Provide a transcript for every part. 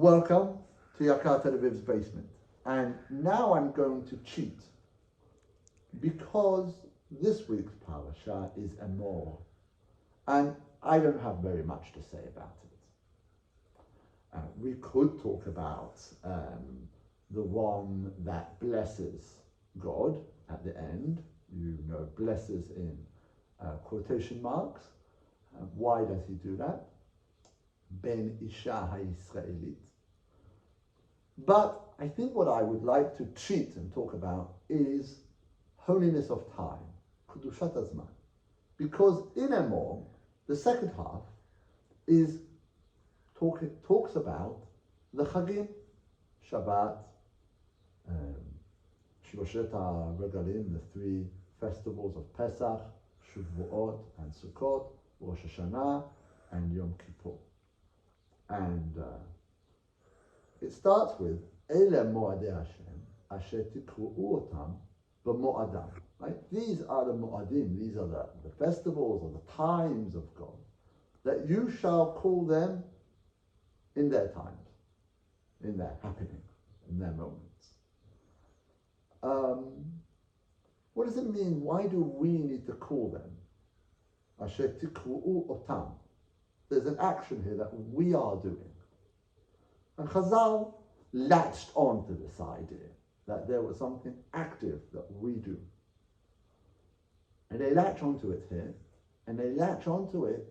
Welcome to Yakar Tel Aviv's basement. And now I'm going to cheat because this week's parasha is Emor. And I don't have very much to say about it. We could talk about the one that blesses God at the end. You know, blesses in quotation marks. Why does he do that? Ben Isha HaYisraelit. But I think what I would like to treat and talk about is holiness of time, Kedushat Hazman. Because in Emor, the second half is talks about the Chagim, Shabbat, Shloshet HaRegalim, the three festivals of Pesach, Shavuot and Sukkot, Rosh Hashanah and Yom Kippur. And it starts with Ele Moadei Hashem Asher Tikru'u Otam B'Mo'adam. Right? These are the Mo'adim, these are the festivals or the times of God, that you shall call them in their times, in their happening, in their moments. What does it mean? Why do we need to call them? Asher Tikru'u Otam. There's an action here that we are doing. And Chazal latched on to this idea that there was something active that we do. And they latch onto it here, and they latch onto it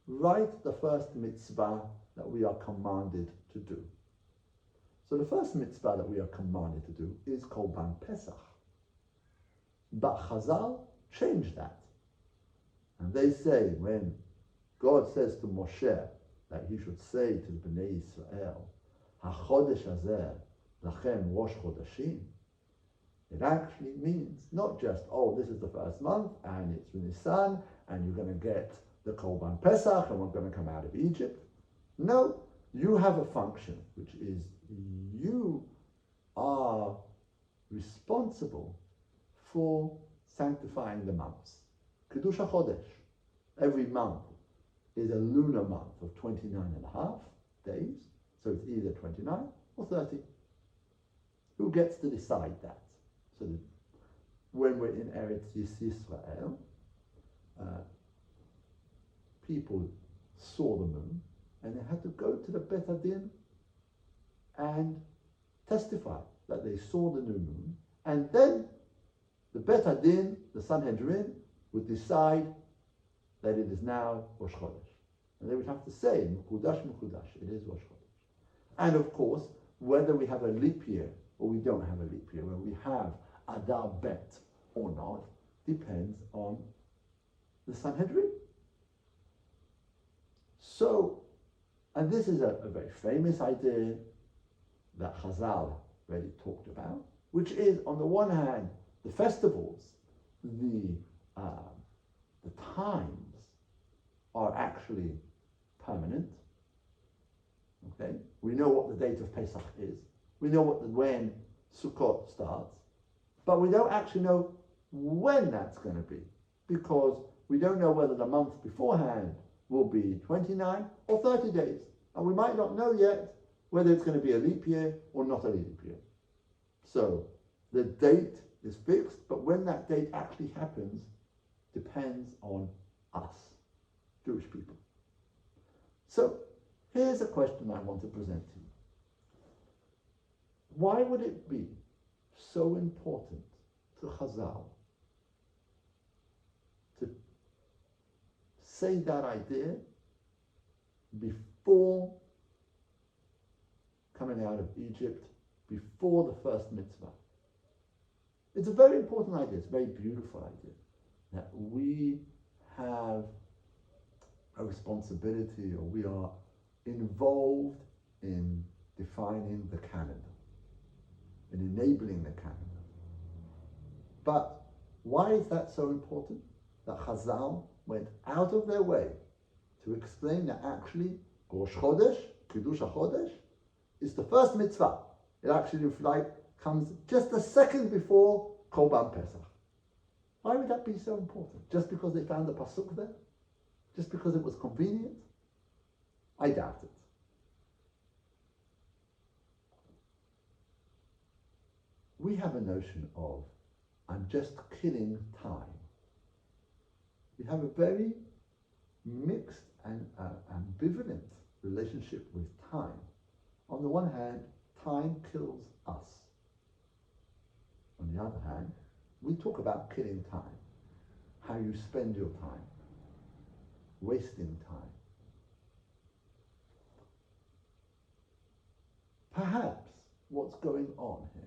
right the first mitzvah that we are commanded to do. So the first mitzvah that we are commanded to do is Korban Pesach. But Chazal changed that. And they say when God says to Moshe that he should say to the Bnei Israel, HaChodesh Hazeh Lachem Rosh Chodeshim, it actually means not just, this is the first month and it's Nisan and you're going to get the Korban Pesach and we're going to come out of Egypt. No, you have a function, which is you are responsible for sanctifying the months. Kedusha Chodesh. Every month is a lunar month of 29 and a half days, so it's either 29 or 30. Who gets to decide that? So that when we're in Eretz Yisrael, people saw the moon and they had to go to the Bet Hadin and testify that they saw the new moon, and then the Bet Hadin, the Sanhedrin, would decide that it is now Rosh Chodesh. And they would have to say, Mekudash, Mekudash, it is Rosh Chodesh. And of course, whether we have a leap year or we don't have a leap year, whether we have Adar Bet or not, depends on the Sanhedrin. So, and this is a very famous idea that Chazal already talked about, which is, on the one hand, the festivals, the times are actually permanent. Okay, we know what the date of Pesach is. We know when Sukkot starts, but we don't actually know when that's going to be, because we don't know whether the month beforehand will be 29 or 30 days, and we might not know yet whether it's going to be a leap year or not a leap year. So the date is fixed, but when that date actually happens depends on us, Jewish people. So here's a question I want to present to you. Why would it be so important to Chazal to say that idea before coming out of Egypt, before the first mitzvah? It's a very important idea. It's a very beautiful idea, that we have a responsibility, or we are involved in defining the calendar, in enabling the calendar. But why is that so important? That Chazal went out of their way to explain that actually Rosh Chodesh, Kiddush HaChodesh, is the first mitzvah. It actually comes just a second before Korban Pesach. Why would that be so important? Just because they found the pasuk there? Just because it was convenient? I doubt it. we have a notion of, I'm just killing time. We have a very mixed and ambivalent relationship with time. On the one hand, time kills us. On the other hand, we talk about killing time, how you spend your time, wasting time. Perhaps what's going on here,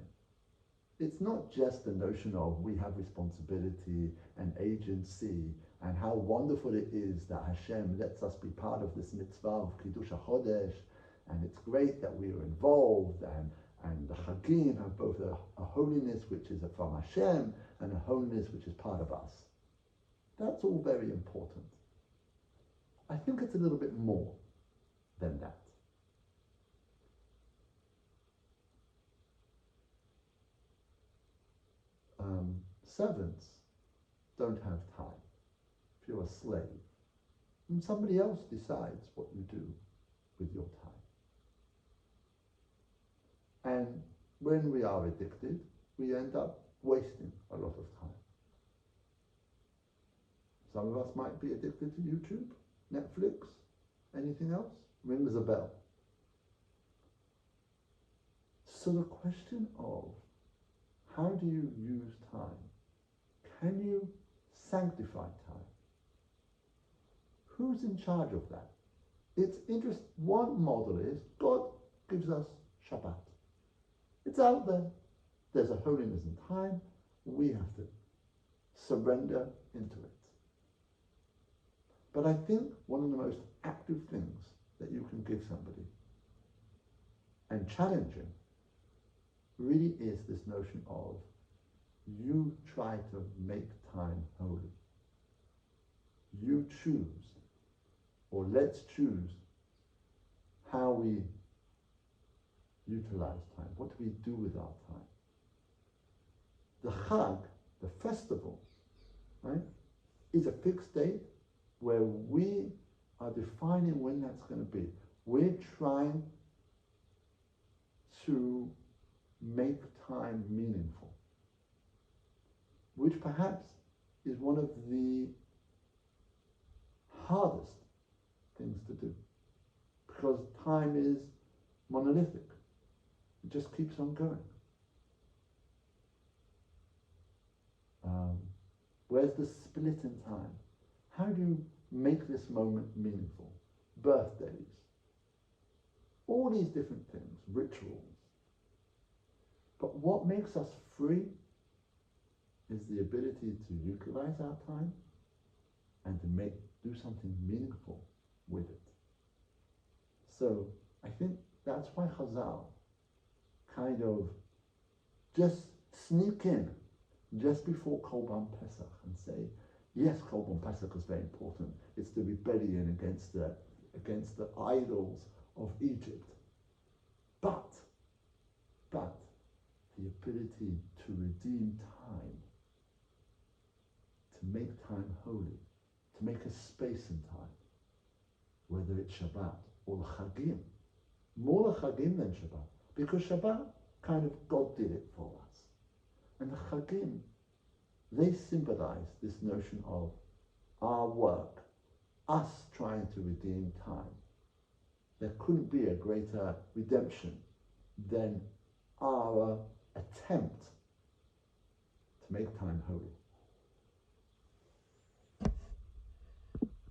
it's not just the notion of we have responsibility and agency and how wonderful it is that Hashem lets us be part of this mitzvah of Kiddush HaChodesh, and it's great that we are involved, and the Chagim have both a holiness which is from Hashem and a holiness which is part of us. That's all very important. I think it's a little bit more than that. Servants don't have time. If you're a slave, and somebody else decides what you do with your time. And when we are addicted, we end up wasting a lot of time. Some of us might be addicted to YouTube, Netflix, anything else? Rings a bell. So the question of how do you use time? Can you sanctify time? Who's in charge of that? It's interesting. One model is God gives us Shabbat. It's out there. There's a holiness in time. We have to surrender into it. But I think one of the most active things that you can give somebody and challenging really is this notion of you try to make time holy. You choose, or let's choose how we utilize time. What do we do with our time? The Chag, the festival, right, is a fixed date where we are defining when that's going to be. We're trying to make time meaningful, which perhaps is one of the hardest things to do, because time is monolithic. It just keeps on going. Where's the split in time? How do you make this moment meaningful? Birthdays, all these different things, rituals. But what makes us free is the ability to utilize our time and to do something meaningful with it. So I think that's why Chazal kind of just sneak in just before Korban Pesach and say, yes, Korban Pesach is very important. It's the rebellion against the idols of Egypt. But the ability to redeem time, to make time holy, to make a space in time, whether it's Shabbat or the Chagim, more the Chagim than Shabbat, because Shabbat kind of God did it for us. And the Chagim, they symbolize this notion of our work, us trying to redeem time. There couldn't be a greater redemption than our attempt to make time holy.